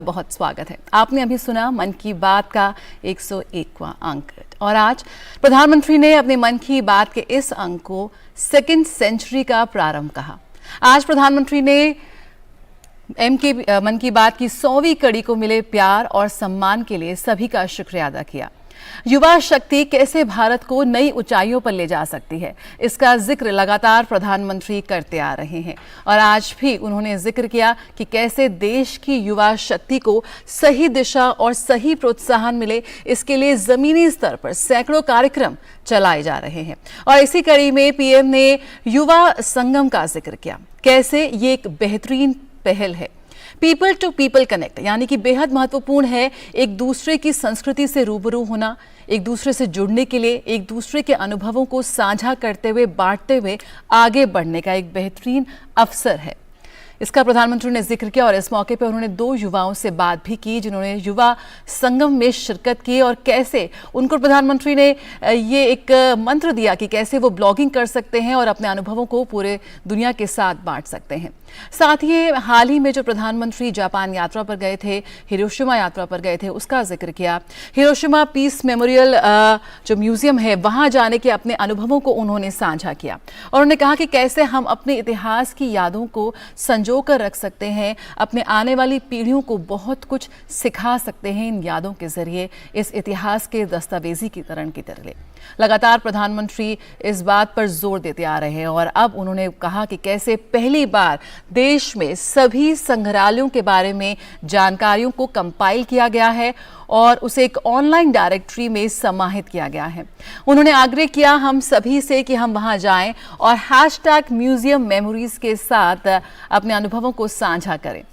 बहुत स्वागत है। आपने अभी सुना मन की बात का 101वां अंक और आज प्रधानमंत्री ने अपने मन की बात के इस अंक को सेकंड सेंचुरी का प्रारंभ कहा। आज प्रधानमंत्री ने मन की बात की 100वीं कड़ी को मिले प्यार और सम्मान के लिए सभी का शुक्रिया अदा किया। युवा शक्ति कैसे भारत को नई ऊंचाइयों पर ले जा सकती है, इसका जिक्र लगातार प्रधानमंत्री करते आ रहे हैं और आज भी उन्होंने जिक्र किया कि कैसे देश की युवा शक्ति को सही दिशा और सही प्रोत्साहन मिले, इसके लिए जमीनी स्तर पर सैकड़ों कार्यक्रम चलाए जा रहे हैं। और इसी कड़ी में पीएम ने युवा संगम का जिक्र किया, कैसे ये एक बेहतरीन पहल है। पीपल टू पीपल कनेक्ट यानी कि बेहद महत्वपूर्ण है एक दूसरे की संस्कृति से रूबरू होना, एक दूसरे से जुड़ने के लिए एक दूसरे के अनुभवों को साझा करते हुए बांटते हुए आगे बढ़ने का एक बेहतरीन अवसर है। इसका प्रधानमंत्री ने जिक्र किया और इस मौके पर उन्होंने 2 युवाओं से बात भी की जिन्होंने युवा संगम में शिरकत की और कैसे उनको प्रधानमंत्री ने ये एक मंत्र दिया कि कैसे वो ब्लॉगिंग कर सकते हैं और अपने अनुभवों को पूरे दुनिया के साथ बांट सकते हैं। साथ ही हाल ही में जो प्रधानमंत्री जापान यात्रा पर गए थे, हिरोशिमा यात्रा पर गए थे, उसका जिक्र किया। हिरोशिमा पीस मेमोरियल जो म्यूजियम है वहां जाने के अपने अनुभवों को उन्होंने साझा किया और उन्होंने कहा कि कैसे हम अपने इतिहास की यादों को संजो कर रख सकते हैं, अपने आने वाली पीढ़ियों को बहुत कुछ सिखा सकते हैं इन यादों के जरिए, इस इतिहास के दस्तावेजीकरण की तरह। लगातार प्रधानमंत्री इस बात पर जोर देते आ रहे हैं और अब उन्होंने कहा कि कैसे पहली बार देश में सभी संग्रहालयों के बारे में जानकारियों को कंपाइल किया गया है और उसे एक ऑनलाइन डायरेक्टरी में समाहित किया गया है। उन्होंने आग्रह किया हम सभी से कि हम वहां जाएं और #म्यूजियम मेमोरीज के साथ अपने अनुभवों को साझा करें।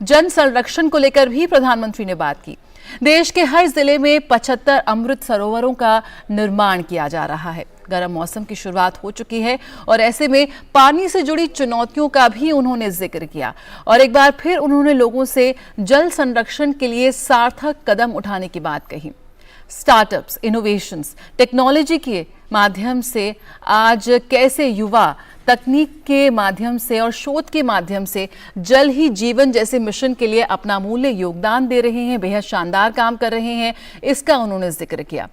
जन संरक्षण को लेकर भी प्रधानमंत्री ने बात की। देश के हर जिले में 75 अमृत सरोवरों का निर्माण किया जा रहा है। गर्म मौसम की शुरुआत हो चुकी है और ऐसे में पानी से जुड़ी चुनौतियों का भी उन्होंने जिक्र किया और एक बार फिर उन्होंने लोगों से जल संरक्षण के लिए सार्थक कदम उठाने की बात कही। स्टार्टअप्स, इनोवेशंस, टेक्नोलॉजी के माध्यम से आज कैसे युवा तकनीक के माध्यम से और शोध के माध्यम से जल ही जीवन जैसे मिशन के लिए अपना मूल्य योगदान दे रहे हैं, बेहद शानदार काम कर रहे हैं, इसका उन्होंने जिक्र किया।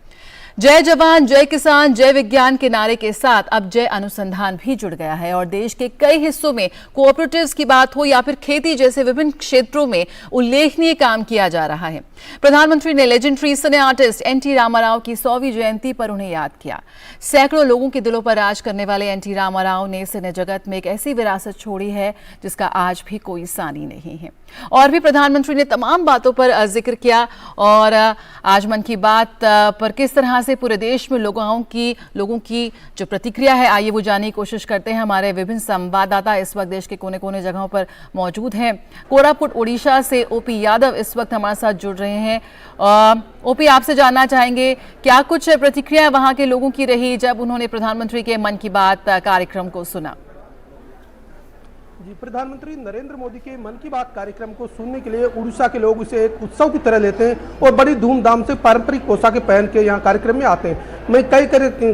जय जवान, जय किसान, जय विज्ञान के नारे के साथ अब जय अनुसंधान भी जुड़ गया है और देश के कई हिस्सों में कोऑपरेटिव्स की बात हो या फिर खेती जैसे विभिन्न क्षेत्रों में उल्लेखनीय काम किया जा रहा है। प्रधानमंत्री ने लेजेंडरी सिने आर्टिस्ट एनटी रामाराव की 100वीं जयंती पर उन्हें याद किया। सैकड़ों लोगों के दिलों पर राज करने वाले एनटी रामाराव ने सिने जगत में एक ऐसी विरासत छोड़ी है जिसका आज भी कोई सानी नहीं है। और भी प्रधानमंत्री ने तमाम बातों पर जिक्र किया और आज मन की बात पर किस तरह से पूरे देश में लोगों की जो प्रतिक्रिया है, आइए वो जानने की कोशिश करते हैं। हमारे विभिन्न संवाददाता इस वक्त देश के कोने कोने जगहों पर मौजूद हैं। कोरापुट ओडिशा से ओपी यादव इस वक्त हमारे साथ जुड़ रहे हैं। ओपी, आपसे जानना चाहेंगे क्या कुछ प्रतिक्रिया वहां के लोगों की रही जब उन्होंने प्रधानमंत्री के मन की बात कार्यक्रम को सुना? जी, प्रधानमंत्री नरेंद्र मोदी के मन की बात कार्यक्रम को सुनने के लिए उड़ीसा के लोग इसे एक उत्सव की तरह लेते हैं और बड़ी धूमधाम से पारंपरिक पोशाकें पहन के यहाँ कार्यक्रम में आते हैं। मैं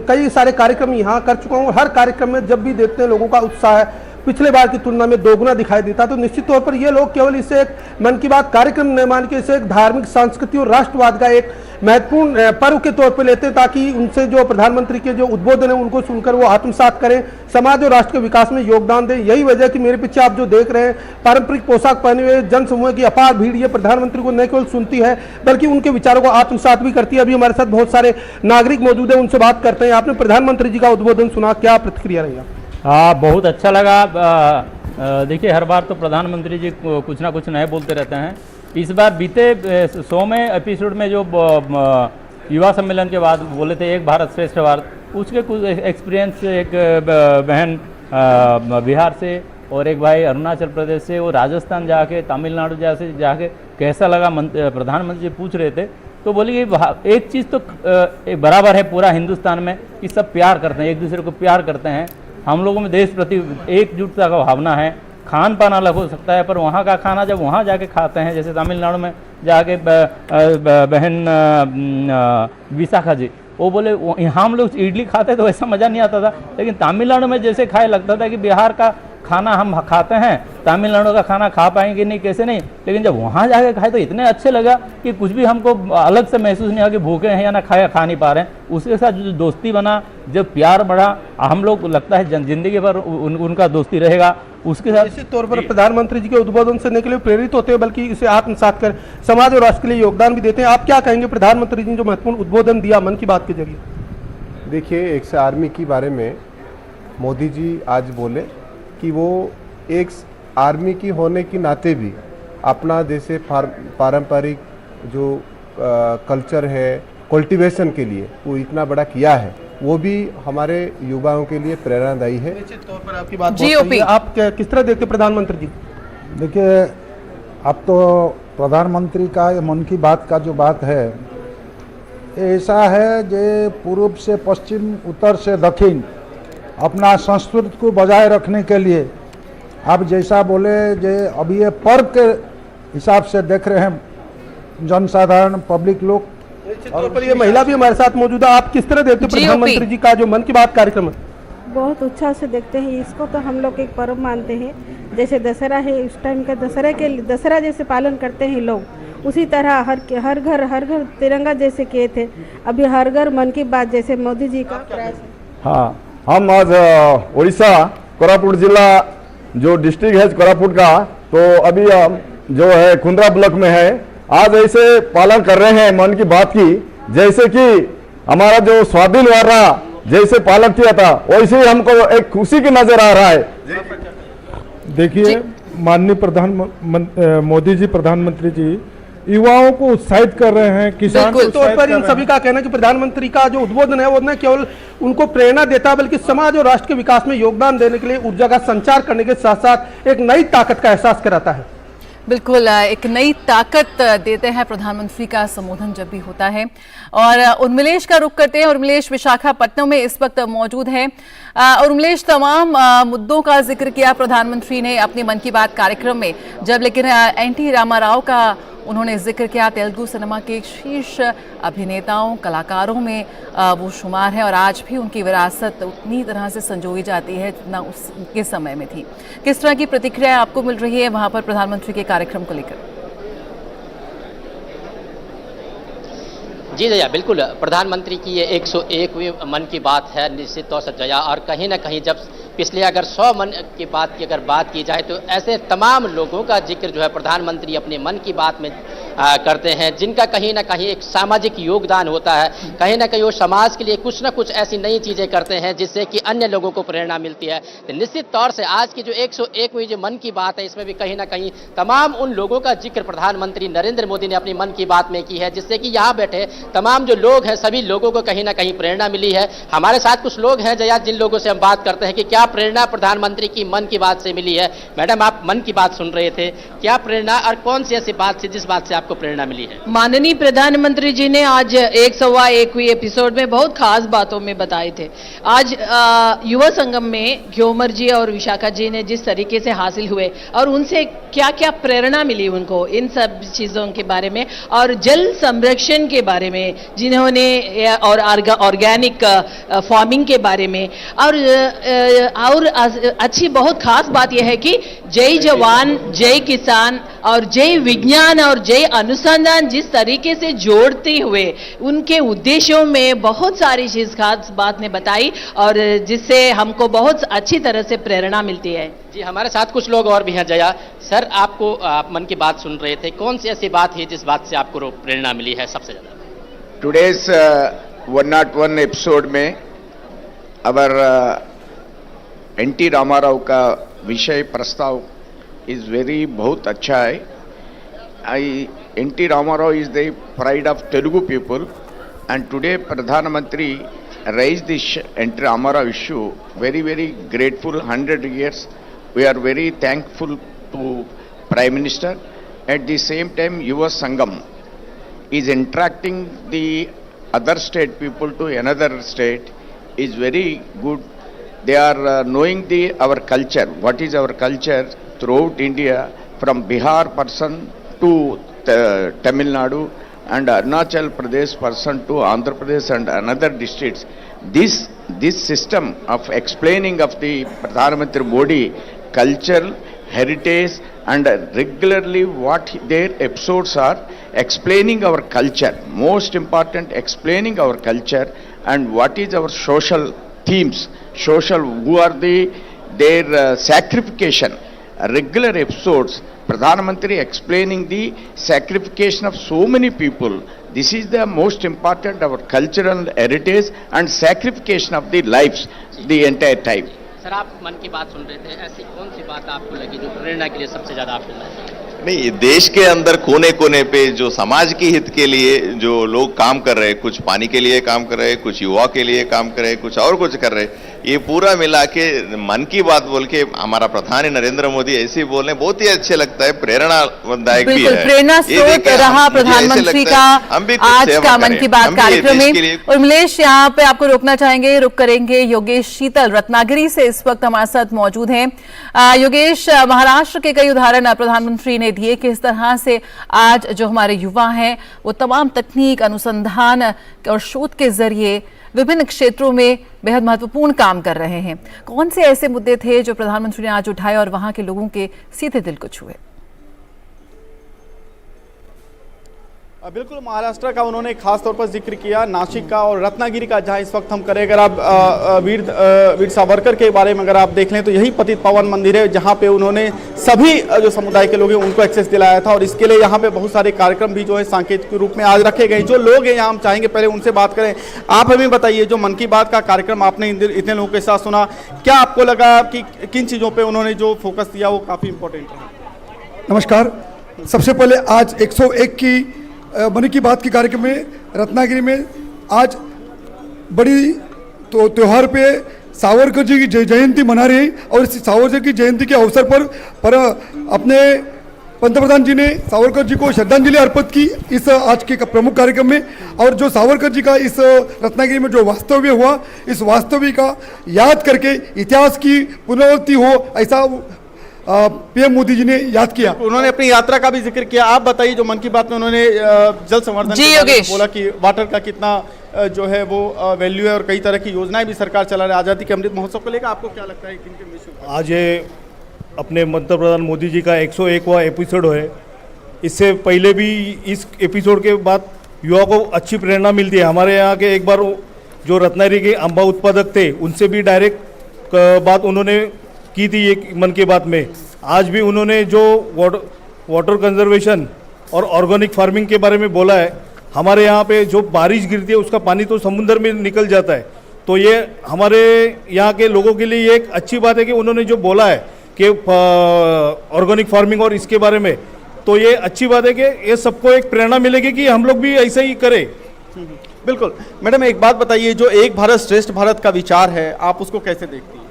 कई सारे कार्यक्रम यहाँ कर चुका हूँ। हर कार्यक्रम में जब भी देखते हैं लोगों का उत्साह पिछले बार की तुलना में दोगुना दिखाई देता। तो निश्चित तौर पर ये लोग केवल इसे एक मन की बात कार्यक्रम न मान के इसे एक धार्मिक, सांस्कृतिक और राष्ट्रवाद का एक महत्वपूर्ण पर्व के तौर पर लेते हैं ताकि उनसे जो प्रधानमंत्री के जो उद्बोधन है उनको सुनकर वो आत्मसात करें, समाज और राष्ट्र के विकास में योगदान दें। यही वजह कि मेरे पीछे आप जो देख रहे हैं पारंपरिक पोशाक पहने हुए जनसमूह की अपार भीड़ ये प्रधानमंत्री को न केवल सुनती है बल्कि उनके विचारों को आत्मसात भी करती है। अभी हमारे साथ बहुत सारे नागरिक मौजूद है, उनसे बात करते हैं। आपने प्रधानमंत्री जी का उद्बोधन सुना, क्या प्रतिक्रिया रही? बहुत अच्छा लगा। देखिए, हर बार तो प्रधानमंत्री जी कुछ ना कुछ नए बोलते रहते हैं। इस बार बीते 100वें एपिसोड में जो युवा सम्मेलन के बाद बोले थे एक भारत श्रेष्ठ भारत, उसके कुछ एक्सपीरियंस एक बहन बिहार से और एक भाई अरुणाचल प्रदेश से, वो राजस्थान जाके, तमिलनाडु जैसे जाके कैसा लगा प्रधानमंत्री जी पूछ रहे थे। तो बोली कि एक चीज़ तो बराबर है पूरा हिंदुस्तान में कि सब प्यार करते हैं, एक दूसरे को प्यार करते हैं। हम लोगों में देश प्रति एकजुटता का भावना है। खान पान अलग हो सकता है पर वहाँ का खाना जब वहाँ जाके खाते हैं, जैसे तमिलनाडु में जाके बहन विशाखा जी वो बोले यहाँ हम लोग इडली खाते तो ऐसा मज़ा नहीं आता था, लेकिन तमिलनाडु में जैसे खाए लगता था कि बिहार का खाना हम खाते हैं, तमिलनाडु का खाना खा पाएंगे नहीं, कैसे नहीं, लेकिन जब वहाँ जाके खाए तो इतने अच्छे लगा कि कुछ भी हमको अलग से महसूस नहीं हुआ कि भूखे हैं या ना खा नहीं पा रहे हैं। उसके साथ जो दोस्ती बना, जब प्यार बढ़ा, हम लोग लगता है जिंदगी भर उनका दोस्ती रहेगा। उसके साथ निश्चित तौर पर प्रधानमंत्री जी के उद्बोधन से के लिए प्रेरित होते हैं, बल्कि इसे आत्मसात कर समाज और राष्ट्र के लिए योगदान भी देते हैं। आप क्या कहेंगे प्रधानमंत्री जी ने जो महत्वपूर्ण उद्बोधन दिया मन की बात के जरिए? देखिए, एक्स आर्मी के बारे में मोदी जी आज बोले कि वो एक आर्मी की होने के नाते भी अपना जैसे पारंपरिक जो कल्चर है कल्टीवेशन के लिए वो इतना बड़ा किया है, वो भी हमारे युवाओं के लिए प्रेरणादायी है। निश्चित तौर पर आपकी बात जी, बहुत सही है। ओपी। आप किस तरह देखते हैं प्रधानमंत्री जी? देखिए, अब तो प्रधानमंत्री का ये मन की बात का जो बात है, ऐसा है जो पूर्व से पश्चिम, उत्तर से दक्षिण अपना संस्कृति को बजाय रखने के लिए आप जैसा बोले जो अभी ये पर्व के हिसाब से देख रहे हैं जनसाधारण पब्लिक लोग। निश्चित तौर पर ये महिला भी हमारे साथ मौजूद है। आप किस तरह देखते हैं जी, प्रधानमंत्री ओपी। जी का जो मन की बात कार्यक्रम है? बहुत उत्साह से देखते हैं इसको, तो हम लोग एक पर्व मानते हैं। जैसे दशहरा है, इस टाइम का दशहरा जैसे पालन करते हैं लोग, उसी तरह हर घर तिरंगा जैसे किए थे, अभी हर घर मन की बात जैसे मोदी जी का प्रयास है। हाँ, हम आज उड़ीसा कोरापुट जिला जो डिस्ट्रिक्ट है कोरापुट का, तो अभी हम जो है कुंद्रा ब्लॉक में है, आज ऐसे पालन कर रहे हैं मन की बात की, जैसे कि हमारा जो स्वाधीन वारा जैसे पालन किया था वैसे ही हमको एक खुशी की नजर आ रहा है। देखिए, माननीय मोदी जी प्रधानमंत्री जी युवाओं को उत्साहित कर रहे हैं, किसान को निश्चित तौर उत्साहित पर कर इन रहे सभी का कहना है कि प्रधानमंत्री का जो उद्बोधन है वो न केवल उनको प्रेरणा देता है, बल्कि समाज और राष्ट्र के विकास में योगदान देने के लिए ऊर्जा का संचार करने के साथ साथ एक नई ताकत का एहसास कराता है। बिल्कुल, एक नई ताकत देते हैं प्रधानमंत्री का संबोधन जब भी होता है। और उर्मिलेश का रुख करते हैं। उर्मिलेश विशाखापट्टनम में इस वक्त मौजूद है। उर्मिलेश, तमाम मुद्दों का जिक्र किया प्रधानमंत्री ने अपने मन की बात कार्यक्रम में, जब लेकिन एनटी रामाराव का उन्होंने जिक्र किया। तेलुगु सिनेमा के शीर्ष अभिनेताओं, कलाकारों में वो शुमार है और आज भी उनकी विरासत उतनी तरह से संजोई जाती है जितना उसके समय में थी। किस तरह की प्रतिक्रिया आपको मिल रही है वहां पर प्रधानमंत्री के कार्यक्रम को लेकर? जी जया, बिल्कुल प्रधानमंत्री की ये 101वीं मन की बात है निश्चित तौर से जया। और कहीं ना कहीं जब पिछले अगर 100 मन की बात की अगर बात की जाए तो ऐसे तमाम लोगों का जिक्र जो है प्रधानमंत्री अपने मन की बात में करते हैं, जिनका कहीं ना कहीं एक सामाजिक योगदान होता है। कहीं ना कहीं वो समाज के लिए कुछ ना कुछ ऐसी नई चीज़ें करते हैं जिससे कि अन्य लोगों को प्रेरणा मिलती है। तो निश्चित तौर से आज की जो 101वीं जो मन की बात है, इसमें भी कहीं ना कहीं तमाम उन लोगों का जिक्र प्रधानमंत्री नरेंद्र मोदी ने अपनी मन की बात में की है, जिससे कि यहाँ बैठे तमाम जो लोग हैं सभी लोगों को कहीं ना कहीं प्रेरणा मिली है। हमारे साथ कुछ लोग हैं जया, जिन लोगों से हम बात करते हैं कि क्या प्रेरणा प्रधानमंत्री की मन की बात से मिली है। मैडम, आप मन की बात सुन रहे थे, क्या प्रेरणा और कौन सी ऐसी बात थी जिस बात से आपको प्रेरणा मिली है? माननीय प्रधानमंत्री जी ने आज 101वीं एपिसोड में बहुत खास बातों में बताए थे। आज युवा संगम में ग्योमर जी और विशाखा जी ने जिस तरीके से हासिल हुए और उनसे क्या क्या प्रेरणा मिली उनको, इन सब चीज़ों के बारे में और जल संरक्षण के बारे में जिन्होंने और ऑर्गेनिक फार्मिंग के बारे में और अच्छी बहुत खास बात यह है कि जय जवान, जय किसान और जय विज्ञान और जय अनुसंधान जिस तरीके से जोड़ते हुए उनके उद्देश्यों में बहुत सारी चीज खास बात ने बताई और जिससे हमको बहुत अच्छी तरह से प्रेरणा मिलती है। जी, हमारे साथ कुछ लोग और भी हैं जया। सर, आप मन की बात सुन रहे थे, कौन सी ऐसी बात है जिस बात से आपको प्रेरणा मिली है सबसे ज्यादा? टुडेज 101 एपिसोड में अवर एनटी रामाराव का विषय प्रस्ताव इज वेरी बहुत अच्छा है। NT Rama Rao is the pride of Telugu people and today प्रधानमंत्री raised this NT Ramarao issue. Very grateful. 100 years. We are very thankful to Prime Minister. At the same time, Yuva Sangam is interacting the other state people to another state is very good. They are knowing our culture. What is our culture throughout India, from Bihar person to Tamil Nadu and Arunachal Pradesh person to Andhra Pradesh and another districts. This system of explaining of the Pradhan Mantri Modi cultural heritage and regularly what their episodes are explaining our culture, most important explaining our culture and what is our social themes, social who are their sacrification, regular episodes, Pradhan Mantri explaining the sacrification of so many people. This is the most important our cultural heritage and sacrification of the lives the entire time. Sir, आप मन की बात सुन रहे थे, ऐसी कौन सी बात आपको लगी जो प्रेरणा के लिए सबसे ज्यादा आप सुनना चाहिए? नहीं, देश के अंदर कोने कोने पे जो समाज के हित के लिए जो लोग काम कर रहे हैं, कुछ पानी के लिए काम कर रहे हैं, कुछ युवा के लिए काम कर रहे हैं, कुछ और कुछ कर रहे हैं, ये पूरा मिला के मन की बात बोल के हमारा प्रधानी नरेंद्र मोदी ऐसे बोल रहे हैं, बहुत ही अच्छे लगता है, प्रेरणादायक भी है। प्रेरणा स्रोत रहा प्रधानमंत्री का आज का मन की बात कार्यक्रम में। और मिलेश, यहाँ पे आपको रोकना चाहेंगे, रुक करेंगे। योगेश शीतल रत्नागिरी से इस वक्त हमारे साथ मौजूद हैं। योगेश, महाराष्ट्र के कई उदाहरण प्रधानमंत्री ने दिए कि इस तरह से आज जो हमारे युवा हैं वो तमाम तकनीक, अनुसंधान और शोध के जरिए विभिन्न क्षेत्रों में बेहद महत्वपूर्ण काम कर रहे हैं। कौन से ऐसे मुद्दे थे जो प्रधानमंत्री ने आज उठाए और वहां के लोगों के सीधे दिल को छुए? बिल्कुल, महाराष्ट्र का उन्होंने खास तौर पर जिक्र किया, नासिक का और रत्नागिरी का, जहां इस वक्त हम करें। अगर आप वीर सावरकर के बारे में अगर आप देख लें तो यही पतित पावन मंदिर है जहां पे उन्होंने सभी जो समुदाय के लोग हैं उनको एक्सेस दिलाया था। और इसके लिए यहाँ पे बहुत सारे कार्यक्रम भी जो है सांकेतिक रूप में आज रखे गए। जो लोग हैं यहाँ, हम चाहेंगे पहले उनसे बात करें। आप हमें बताइए, जो मन की बात का कार्यक्रम आपने इतने लोगों के साथ सुना, क्या आपको लगा कि किन चीज़ों पर उन्होंने जो फोकस दिया वो काफ़ी इंपॉर्टेंट रहा? नमस्कार। सबसे पहले आज 101 की मन की बात के कार्यक्रम में रत्नागिरी में आज बड़ी त्योहार पे सावरकर जी की जयंती मना रही और इस सावरकर की जयंती के अवसर पर अपने पंतप्रधान जी ने सावरकर जी को श्रद्धांजलि अर्पित की इस आज के प्रमुख कार्यक्रम में। और जो सावरकर जी का इस रत्नागिरी में जो वास्तव्य हुआ, इस वास्तव्य का याद करके इतिहास की पुनरावृत्ति हो, ऐसा पीएम मोदी जी ने याद किया। उन्होंने अपनी यात्रा का भी जिक्र किया। आप बताइए, जो मन की बात में उन्होंने जल संवर्धन बोला कि वाटर का कितना जो है वो वैल्यू है और कई तरह की योजनाएं भी सरकार चला रही है। आज़ादी के अमृत महोत्सव को लेकर आपको क्या लगता है किन विषयों? आज ये अपने पंतप्रधान मोदी जी का 101वां एपिसोड है। इससे पहले भी इस एपिसोड के बाद युवा को अच्छी प्रेरणा मिलती है। हमारे यहाँ के एक बार जो रत्नागिरी के अम्बा उत्पादक थे उनसे भी डायरेक्ट बात उन्होंने की थी एक मन की बात में। आज भी उन्होंने जो वाटर कंजर्वेशन और ऑर्गेनिक फार्मिंग के बारे में बोला है। हमारे यहाँ पे जो बारिश गिरती है उसका पानी तो समुद्र में निकल जाता है, तो ये हमारे यहाँ के लोगों के लिए एक अच्छी बात है कि उन्होंने जो बोला है कि ऑर्गेनिक फार्मिंग और इसके बारे में, तो ये अच्छी बात है कि ये सबको एक प्रेरणा मिलेगी कि हम लोग भी ऐसे ही करें। बिल्कुल। मैडम, एक बात बताइए, जो एक भारत श्रेष्ठ भारत का विचार है, आप उसको कैसे देखती हैं?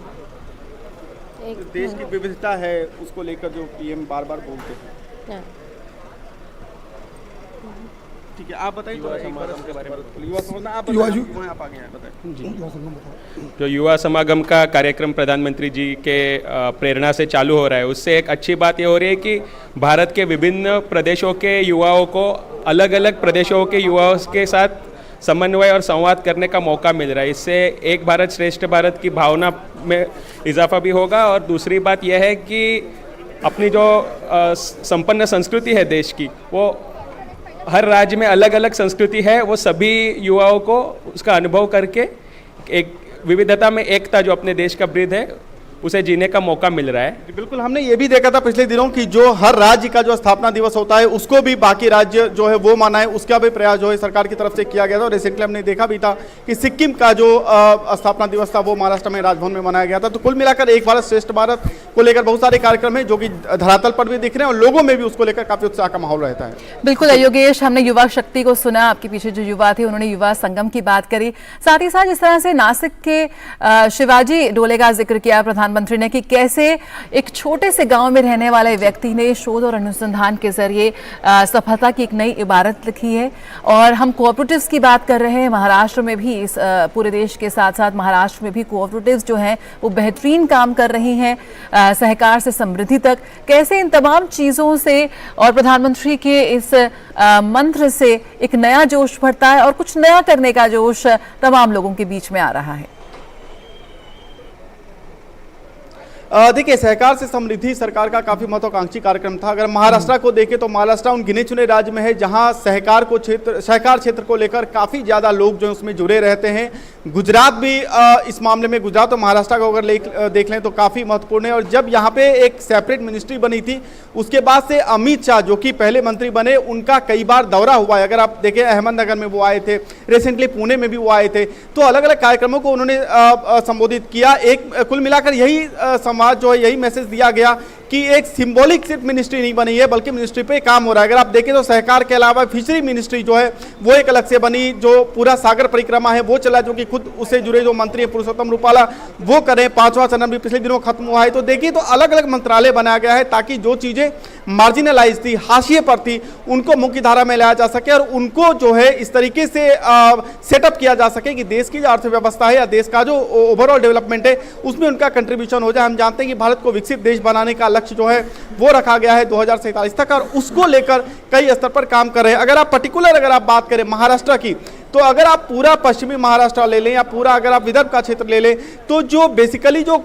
देश की विविधता है, उसको लेकर जो पीएम बार बार बोलते हैं। ठीक है, आप बताइए युवा समागम के बारे में। जो युवा समागम का कार्यक्रम प्रधानमंत्री जी के प्रेरणा से चालू हो रहा है, उससे एक अच्छी बात ये हो रही है कि भारत के विभिन्न प्रदेशों के युवाओं को अलग अलग प्रदेशों के युवाओं के साथ समन्वय और संवाद करने का मौका मिल रहा है। इससे एक भारत श्रेष्ठ भारत की भावना में इजाफा भी होगा। और दूसरी बात यह है कि अपनी जो संपन्न संस्कृति है देश की, वो हर राज्य में अलग अलग संस्कृति है, वो सभी युवाओं को उसका अनुभव करके एक विविधता में एकता जो अपने देश का ब्रीद है उसे जीने का मौका मिल रहा है। बिल्कुल, हमने ये भी देखा था पिछले दिनों कि जो हर राज्य का जो स्थापना दिवस होता है उसको भी बाकी राज्य जो है वो मनाए, उसका भी प्रयास जो है सरकार की तरफ से किया गया था। और रिसेंटली हमने देखा भी था कि सिक्किम का जो स्थापना दिवस था वो महाराष्ट्र में राजभवन में मनाया गया था। तो कुल मिलाकर एक भारत श्रेष्ठ भारत को लेकर बहुत सारे कार्यक्रम है जो कि धरातल पर भी दिख रहे हैं और लोगों में भी उसको लेकर काफी उत्साह का माहौल रहता है। बिल्कुल योगेश, हमने युवा शक्ति को सुना, आपके पीछे जो युवा थे उन्होंने युवा संगम की बात करी, साथ ही साथ जिस तरह से नासिक के शिवाजी डोले का जिक्र किया प्रधानमंत्री ने कि कैसे एक छोटे से गांव में रहने वाले व्यक्ति ने शोध और अनुसंधान के जरिए सफलता की एक नई इबारत लिखी है। और हम कोऑपरेटिव्स की बात कर रहे हैं, महाराष्ट्र में भी इस पूरे देश के साथ साथ महाराष्ट्र में भी कोऑपरेटिव्स जो हैं वो बेहतरीन काम कर रही हैं, सहकार से समृद्धि तक। कैसे इन तमाम चीज़ों से और प्रधानमंत्री के इस मंत्र से एक नया जोश भरता है और कुछ नया करने का जोश तमाम लोगों के बीच में आ रहा है। देखिए, सहकार से समृद्धि सरकार का काफी महत्वाकांक्षी कार्यक्रम था। अगर महाराष्ट्र को देखें तो महाराष्ट्र उन गिने चुने राज्य में है जहां सहकार क्षेत्र को लेकर काफी ज्यादा लोग जो उसमें जुड़े रहते हैं। गुजरात भी इस मामले में, गुजरात और महाराष्ट्र को अगर देख लें तो काफी महत्वपूर्ण है। और जब यहाँ पे एक सेपरेट मिनिस्ट्री बनी थी, उसके बाद से अमित शाह जो कि पहले मंत्री बने, उनका कई बार दौरा हुआ है। अगर आप देखें, अहमदनगर में वो आए थे, रिसेंटली पुणे में भी वो आए थे, तो अलग अलग कार्यक्रमों को उन्होंने संबोधित किया। एक कुल मिलाकर यही समाज जो है, यही मैसेज दिया गया कि एक सिंबॉलिक सिर्फ मिनिस्ट्री नहीं बनी है, बल्कि मिनिस्ट्री पे काम हो रहा है। अगर आप देखें तो सहकार के अलावा फिशरी मिनिस्ट्री जो है वो एक अलग से बनी, जो पूरा सागर परिक्रमा है वो चला, जो कि खुद उससे जुड़े जो मंत्री है पुरुषोत्तम रूपाला वो करें। 5वां चरण भी पिछले दिनों खत्म हुआ है। तो देखिए, तो अलग अलग मंत्रालय बनाया गया है ताकि जो चीजें मार्जिनलाइज थी, हाशिए पर थी, उनको मुख्य धारा में लाया जा सके और उनको जो है इस तरीके से सेटअप किया जा सके कि देश की जो अर्थव्यवस्था है या देश का जो ओवरऑल डेवलपमेंट है उसमें उनका कंट्रीब्यूशन हो जाए। हम जानते हैं कि भारत को विकसित देश बनाने का लक्ष्य जो है वो रखा गया है 2047 तक, और उसको लेकर कई स्तर पर काम कर रहे हैं। अगर आप पर्टिकुलर अगर आप बात करें महाराष्ट्र की, तो अगर आप पूरा पश्चिमी महाराष्ट्र ले लें या पूरा अगर आप विदर्भ का क्षेत्र ले लें, तो जो बेसिकली जो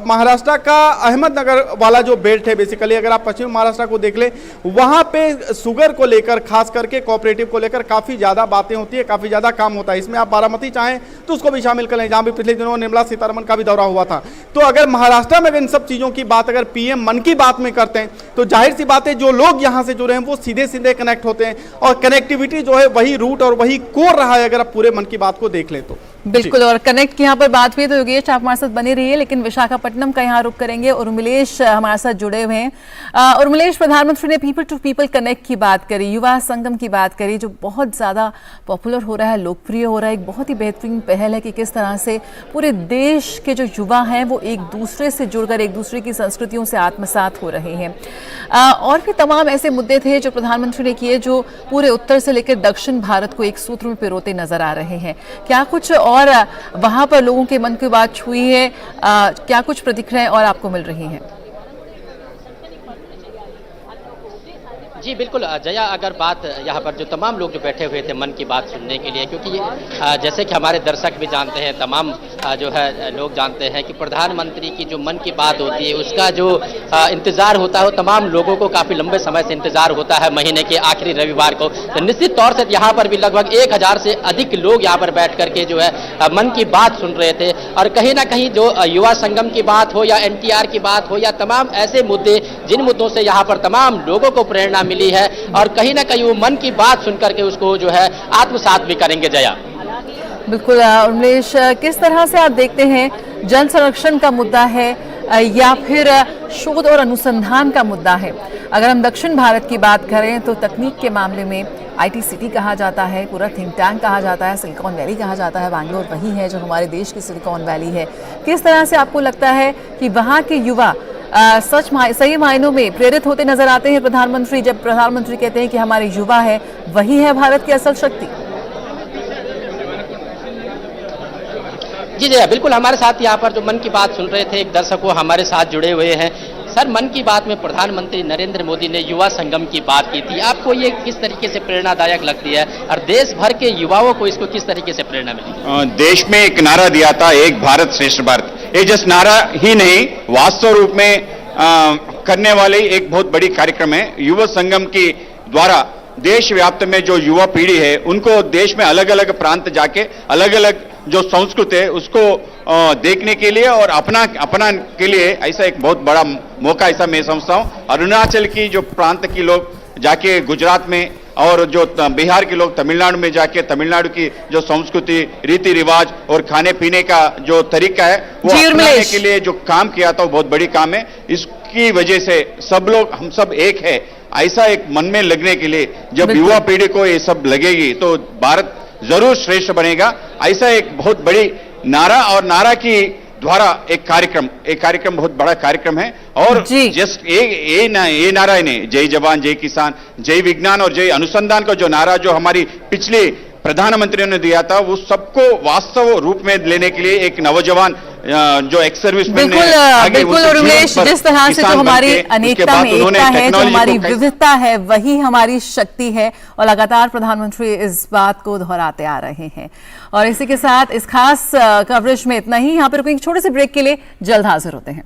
महाराष्ट्र का अहमदनगर वाला जो बेल्ट है, बेसिकली अगर आप पश्चिमी महाराष्ट्र को देख लें, वहां पे शुगर को लेकर, खास करके कोऑपरेटिव को लेकर काफी ज्यादा बातें होती है, काफी ज्यादा काम होता है। इसमें आप बारामती चाहें तो उसको भी शामिल कर लें, जहां भी पिछले दिनों निर्मला सीतारमण का भी दौरा हुआ था। तो अगर महाराष्ट्र में इन सब चीजों की बात अगर पीएम मन की बात में करते हैं, तो जाहिर सी बात है जो लोग यहां से जुड़े हैं वो सीधे सीधे कनेक्ट होते हैं, और कनेक्टिविटी जो है वही रूट और वही कोर रहा है। अगर आप पूरे मन की बात को देख लें तो बिल्कुल। और कनेक्ट की यहाँ पर बात हुई तो योगेश आप हमारे साथ बने रहिए, लेकिन विशाखापट्टनम का यहाँ रुक करेंगे। उर्मिलेश हमारे साथ जुड़े हुए हैं। उर्मिलेश, प्रधानमंत्री ने पीपल टू पीपल कनेक्ट की बात करी, युवा संगम की बात करी, जो बहुत ज़्यादा पॉपुलर हो रहा है, लोकप्रिय हो रहा है। एक बहुत ही बेहतरीन पहल है कि किस तरह से पूरे देश के जो युवा हैं वो एक दूसरे से जुड़कर एक दूसरे की संस्कृतियों से आत्मसात हो रहे हैं। और भी तमाम ऐसे मुद्दे थे जो प्रधानमंत्री ने किए, जो पूरे उत्तर से लेकर दक्षिण भारत को एक सूत्र में पिरोते नजर आ रहे हैं। क्या कुछ और वहां पर लोगों के मन की बात छुई है? क्या कुछ प्रतिक्रियाएं और आपको मिल रही हैं? जी बिल्कुल जया, अगर बात यहाँ पर जो तमाम लोग जो बैठे हुए थे मन की बात सुनने के लिए, क्योंकि जैसे कि हमारे दर्शक भी जानते हैं, तमाम जो है लोग जानते हैं कि प्रधानमंत्री की जो मन की बात होती है उसका जो इंतजार होता है वो तमाम लोगों को काफ़ी लंबे समय से इंतजार होता है, महीने के आखिरी रविवार को। तो निश्चित तौर से यहाँ पर भी लगभग 1000 से अधिक लोग यहाँ पर बैठ करके जो है मन की बात सुन रहे थे। और कहीं ना कहीं जो युवा संगम की बात हो या NTR की बात हो या तमाम ऐसे मुद्दे, जिन मुद्दों से यहाँ पर तमाम लोगों को प्रेरणा मिली है, और कहीं ना कहीं वो मन की बात सुनकर के उसको जो है आत्मसात भी करेंगे। जया बिल्कुल। उर्मिलेश, किस तरह से आप देखते हैं जल संरक्षण का मुद्दा है या फिर शोध और अनुसंधान का मुद्दा है? अगर हम दक्षिण भारत की बात करें तो तकनीक के मामले में IT सिटी कहा जाता है, पूरा थिंक टैंक कहा जाता है, सिलिकॉन वैली कहा जाता है। बैंगलोर वही है जो हमारे देश की सिलिकॉन वैली है। किस तरह से आपको लगता है कि वहाँ के युवा सही मायनों में प्रेरित होते नजर आते हैं प्रधानमंत्री, जब प्रधानमंत्री कहते हैं कि हमारे युवा है वही है भारत की असल शक्ति? जी जी बिल्कुल, हमारे साथ यहाँ पर जो मन की बात सुन रहे थे एक दर्शक वो हमारे साथ जुड़े हुए हैं। सर, मन की बात में प्रधानमंत्री नरेंद्र मोदी ने युवा संगम की बात की थी, आपको ये किस तरीके से प्रेरणादायक लगती है और देश भर के युवाओं को इसको किस तरीके से प्रेरणा मिली? देश में एक नारा दिया था, एक भारत श्रेष्ठ भारत। ये जस्ट नारा ही नहीं, वास्तव रूप में करने वाले एक बहुत बड़ी कार्यक्रम है। युवा संगम की द्वारा देश व्याप्त में जो युवा पीढ़ी है उनको देश में अलग अलग प्रांत जाके अलग अलग जो संस्कृति है उसको देखने के लिए और अपना के लिए ऐसा एक बहुत बड़ा मौका ऐसा मैं समझता हूँ। अरुणाचल की जो प्रांत की लोग जाके गुजरात में, और जो बिहार के लोग तमिलनाडु में जाके तमिलनाडु की जो संस्कृति, रीति रिवाज और खाने पीने का जो तरीका है वो अपनाने के लिए जो काम किया था वो बहुत बड़ी काम है। इसकी वजह से सब लोग, हम सब एक है, ऐसा एक मन में लगने के लिए जब युवा पीढ़ी को ये सब लगेगी तो भारत जरूर श्रेष्ठ बनेगा। ऐसा एक बहुत बड़ी नारा, और नारा की द्वारा एक कार्यक्रम बहुत बड़ा कार्यक्रम है। और जस्ट ये नारा ही नहीं, जय जवान जय किसान जय विज्ञान और जय अनुसंधान का जो नारा जो हमारी पिछले प्रधानमंत्रियों ने दिया था वो सबको वास्तव रूप में लेने के लिए एक नौजवान जो एक्स सर्विसमैन बिल्कुल और उमेश, जिस तरह से जो हमारी अनेकता में एकता है, जो हमारी विविधता है, वही हमारी शक्ति है और लगातार प्रधानमंत्री इस बात को दोहराते आ रहे हैं। और इसी के साथ इस खास कवरेज में इतना ही। यहाँ पर रुकेंगे छोटे से ब्रेक के लिए, जल्द हाजिर होते हैं।